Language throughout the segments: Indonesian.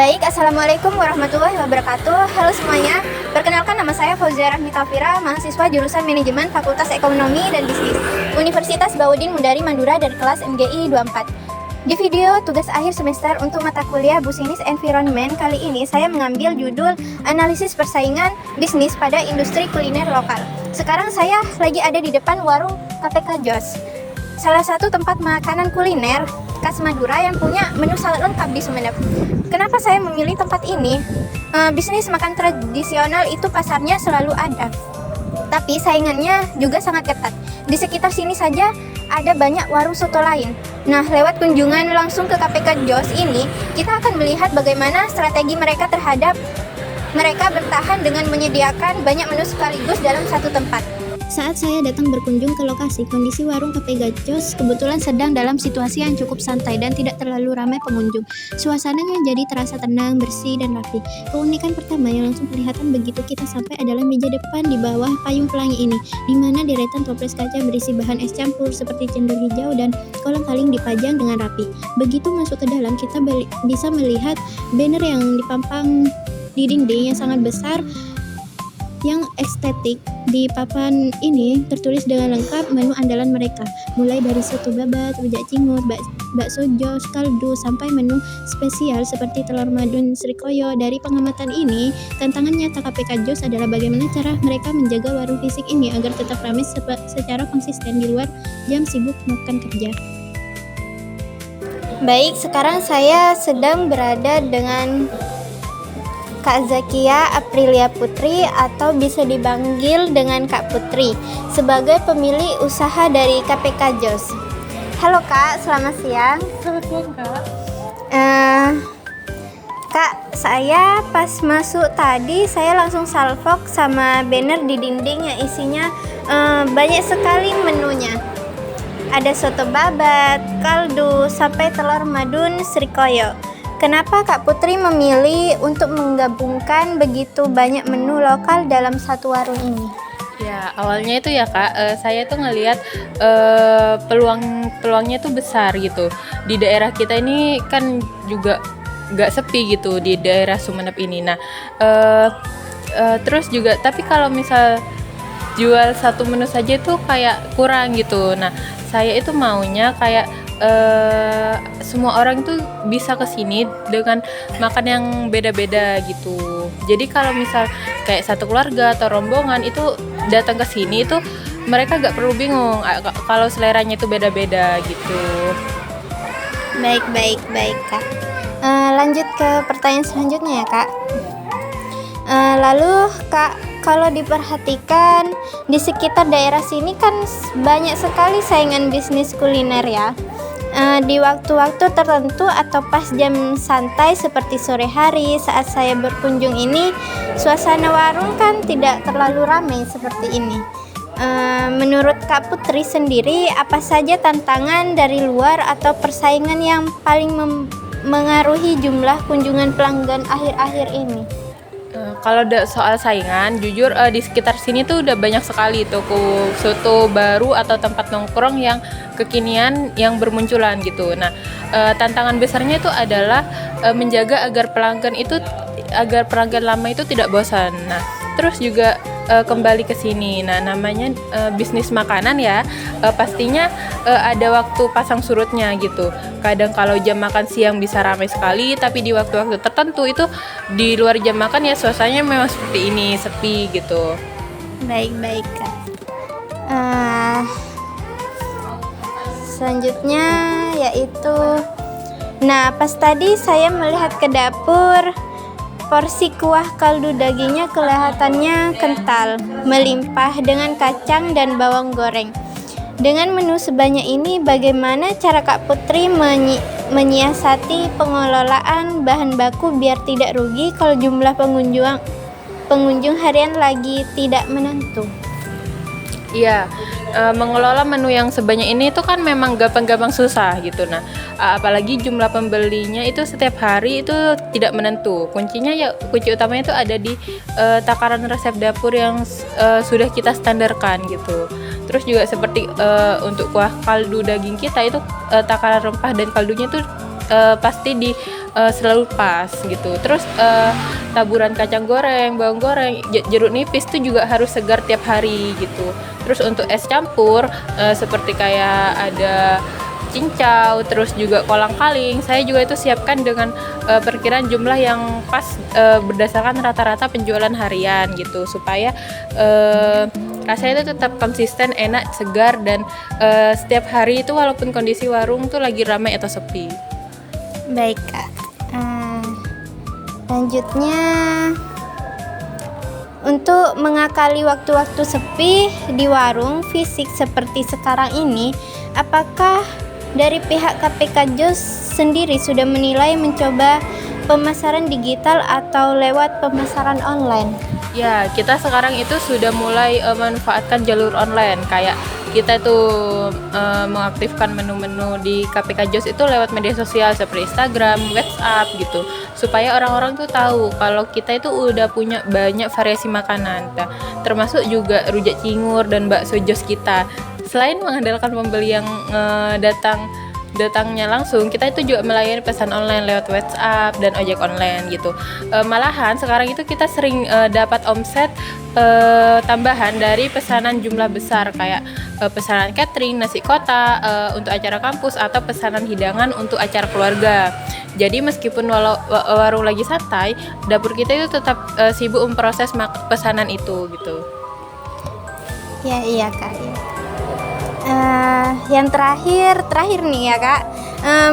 Baik, Assalamualaikum warahmatullahi wabarakatuh. Halo semuanya, perkenalkan nama saya Fauzia Rahmi Tafira, mahasiswa jurusan Manajemen Fakultas Ekonomi dan Bisnis, Universitas Baudin Mundari Mandura dari kelas MGI 24. Di video tugas akhir semester untuk mata kuliah Business Environment kali ini saya mengambil judul Analisis Persaingan Bisnis pada Industri Kuliner Lokal. Sekarang saya lagi ada di depan warung KPK Jos, salah satu tempat makanan kuliner khas Madura yang punya menu salad lengkap di Sumeneb. Kenapa saya memilih tempat ini? Bisnis makan tradisional itu pasarnya selalu ada, tapi saingannya juga sangat ketat. Di sekitar sini saja ada banyak warung soto lain. Nah, lewat kunjungan langsung ke KPK Jos ini, kita akan melihat bagaimana strategi mereka terhadap mereka bertahan dengan menyediakan banyak menu sekaligus dalam satu tempat. Saat saya datang berkunjung ke lokasi, kondisi warung KPK Jos kebetulan sedang dalam situasi yang cukup santai dan tidak terlalu ramai pengunjung. Suasananya jadi terasa tenang, bersih, dan rapi. Keunikan pertama yang langsung kelihatan begitu kita sampai adalah meja depan di bawah payung pelangi ini, di mana deretan toples kaca berisi bahan es campur seperti cendol hijau dan kolang-kaling dipajang dengan rapi. Begitu masuk ke dalam, kita bisa melihat banner yang dipampang di dinding yang sangat besar yang estetik. Di papan ini tertulis dengan lengkap menu andalan mereka, mulai dari soto babat, rujak cingur, bakso jos, kaldu, sampai menu spesial seperti telur madun srikoyo. Dari pengamatan ini, tantangan nyata KPK Jos adalah bagaimana cara mereka menjaga warung fisik ini agar tetap ramai secara konsisten di luar jam sibuk makan kerja. Baik, sekarang saya sedang berada dengan Kak Zakia Aprilia Putri atau bisa dipanggil dengan Kak Putri sebagai pemilik usaha dari KPK Jos. Halo Kak, selamat siang. Selamat siang Kak. Kak, saya pas masuk tadi saya langsung salfok sama banner di dinding yang isinya banyak sekali menunya. Ada soto babat, kaldu, sampai telur madun srikoyo. Kenapa Kak Putri memilih untuk menggabungkan begitu banyak menu lokal dalam satu warung ini? Ya, awalnya itu ya Kak, saya tuh ngelihat peluangnya tuh besar gitu. Di daerah kita ini kan juga nggak sepi gitu di daerah Sumeneb ini. Nah, terus juga tapi kalau misal jual satu menu saja tuh kayak kurang gitu. Nah, saya itu maunya kayak semua orang tuh bisa kesini dengan makan yang beda-beda gitu. Jadi kalau misal kayak satu keluarga atau rombongan itu datang ke sini itu mereka gak perlu bingung kalau seleranya itu beda-beda gitu. Baik Kak. Lanjut ke pertanyaan selanjutnya ya Kak. Lalu Kak, kalau diperhatikan di sekitar daerah sini kan banyak sekali saingan bisnis kuliner ya. Di waktu-waktu tertentu atau pas jam santai seperti sore hari saat saya berkunjung ini, suasana warung kan tidak terlalu ramai seperti ini. Menurut Kak Putri sendiri, apa saja tantangan dari luar atau persaingan yang paling mengaruhi jumlah kunjungan pelanggan akhir-akhir ini? Kalau soal saingan, jujur di sekitar sini tuh udah banyak sekali toko soto baru atau tempat nongkrong yang kekinian yang bermunculan gitu. Nah, tantangan besarnya itu adalah menjaga agar pelanggan lama itu tidak bosan. Nah, terus juga kembali ke sini. Nah, namanya bisnis makanan ya, pastinya ada waktu pasang surutnya gitu. Kadang kalau jam makan siang bisa ramai sekali, tapi di waktu-waktu tertentu itu di luar jam makan ya suasananya memang seperti ini, sepi gitu. Baik Kak. Selanjutnya yaitu, nah pas tadi saya melihat ke dapur, porsi kuah kaldu dagingnya kelihatannya kental, melimpah dengan kacang dan bawang goreng. Dengan menu sebanyak ini, bagaimana cara Kak Putri menyiasati pengelolaan bahan baku biar tidak rugi kalau jumlah pengunjung harian lagi tidak menentu? Iya, mengelola menu yang sebanyak ini itu kan memang gampang-gampang susah gitu. Nah, apalagi jumlah pembelinya itu setiap hari itu tidak menentu. Kunci utamanya itu ada di takaran resep dapur yang sudah kita standarkan gitu. Terus juga seperti untuk kuah kaldu daging kita itu takaran rempah dan kaldunya itu pasti selalu pas gitu. Terus taburan kacang goreng, bawang goreng, jeruk nipis tuh juga harus segar tiap hari gitu. Terus untuk es campur seperti kayak ada cincau, terus juga kolang-kaling, saya juga itu siapkan dengan perkiraan jumlah yang pas berdasarkan rata-rata penjualan harian gitu, supaya rasanya itu tetap konsisten, enak, segar, dan setiap hari itu walaupun kondisi warung tuh lagi ramai atau sepi. Baik Kak. Selanjutnya, untuk mengakali waktu-waktu sepi di warung fisik seperti sekarang ini, apakah dari pihak KPK JOS sendiri sudah menilai mencoba pemasaran digital atau lewat pemasaran online? Ya, kita sekarang itu sudah mulai memanfaatkan jalur online. Kayak kita tuh mengaktifkan menu-menu di KPK JOS itu lewat media sosial seperti Instagram, WhatsApp gitu, supaya orang-orang tuh tahu kalau kita itu udah punya banyak variasi makanan. Nah, termasuk juga rujak cingur dan bakso JOS kita. Selain mengandalkan pembeli yang datangnya langsung, kita itu juga melayani pesan online lewat WhatsApp dan ojek online gitu. Malahan sekarang itu kita sering dapat omset tambahan dari pesanan jumlah besar, kayak pesanan catering, nasi kotak untuk acara kampus, atau pesanan hidangan untuk acara keluarga. Jadi meskipun warung lagi santai, dapur kita itu tetap sibuk memproses pesanan itu gitu. Ya, iya Kak. Ya. Yang terakhir nih ya Kak,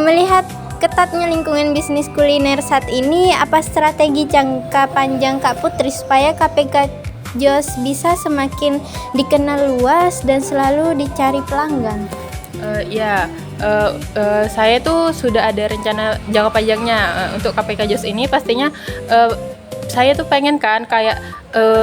melihat ketatnya lingkungan bisnis kuliner saat ini, apa strategi jangka panjang Kak Putri supaya KPK JOS bisa semakin dikenal luas dan selalu dicari pelanggan? Saya tuh sudah ada rencana jangka panjangnya untuk KPK JOS ini. Pastinya saya tuh pengen kan kayak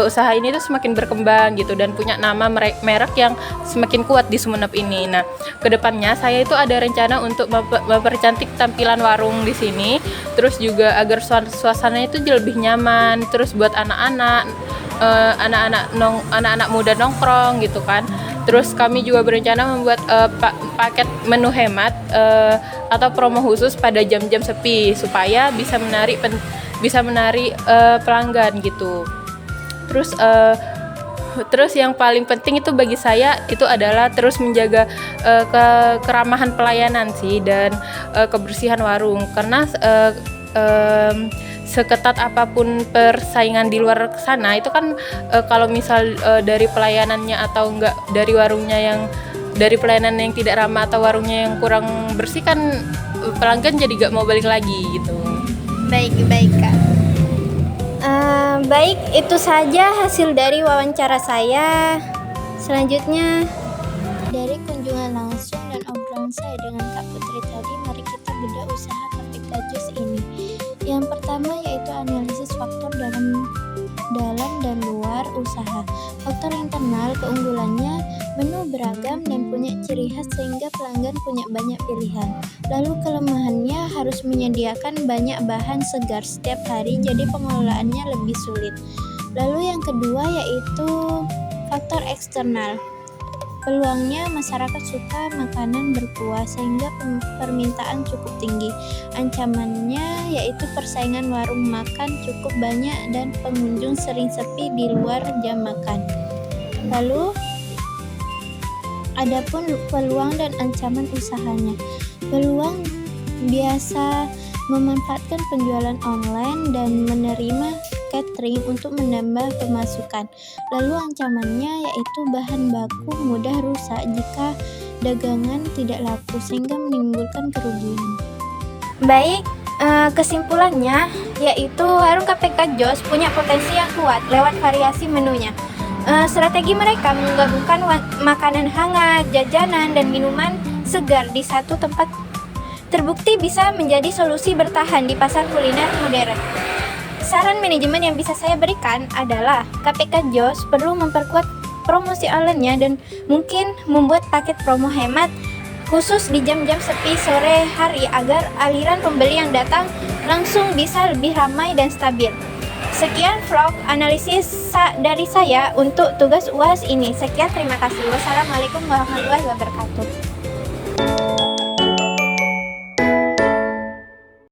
usaha ini tuh semakin berkembang gitu dan punya nama merek yang semakin kuat di Sumeneb ini. Nah, kedepannya saya itu ada rencana untuk mempercantik tampilan warung di sini, terus juga agar suasananya itu lebih nyaman, terus buat anak-anak muda nongkrong gitu kan. Terus kami juga berencana membuat paket menu hemat atau promo khusus pada jam-jam sepi supaya bisa menarik pelanggan gitu. Terus yang paling penting itu bagi saya itu adalah terus menjaga keramahan pelayanan sih, dan kebersihan warung, karena seketat apapun persaingan di luar sana itu kan kalau misal dari pelayanannya atau enggak dari warungnya yang dari pelayanan yang tidak ramah atau warungnya yang kurang bersih, kan pelanggan jadi gak mau balik lagi gitu. Baik Kak. Baik, itu saja hasil dari wawancara saya. Selanjutnya, dari kunjungan langsung dan obrolan saya dengan Kak Putri tadi, mari kita bedah usaha KPK JOS ini. Yang pertama yaitu analisis faktor dalam dan luar usaha. Faktor internal, keunggulannya menu beragam dan punya ciri khas sehingga pelanggan punya banyak pilihan. Lalu kelemahannya harus menyediakan banyak bahan segar setiap hari, jadi pengelolaannya lebih sulit. Lalu yang kedua yaitu faktor eksternal. Peluangnya masyarakat suka makanan berkuah sehingga permintaan cukup tinggi. Ancamannya yaitu persaingan warung makan cukup banyak dan pengunjung sering sepi di luar jam makan. Lalu adapun peluang dan ancaman usahanya. Peluang biasa memanfaatkan penjualan online dan menerima catering untuk menambah pemasukan. Lalu ancamannya yaitu bahan baku mudah rusak jika dagangan tidak laku sehingga menimbulkan kerugian. Baik, kesimpulannya yaitu warung KPK JOS punya potensi yang kuat lewat variasi menunya. Strategi mereka menggabungkan makanan hangat, jajanan, dan minuman segar di satu tempat terbukti bisa menjadi solusi bertahan di pasar kuliner modern. Saran manajemen yang bisa saya berikan adalah KPK JOS perlu memperkuat promosi online-nya dan mungkin membuat paket promo hemat khusus di jam-jam sepi sore hari agar aliran pembeli yang datang langsung bisa lebih ramai dan stabil. Sekian vlog analisis dari saya untuk tugas UAS ini. Sekian, terima kasih. Wassalamualaikum warahmatullahi wabarakatuh.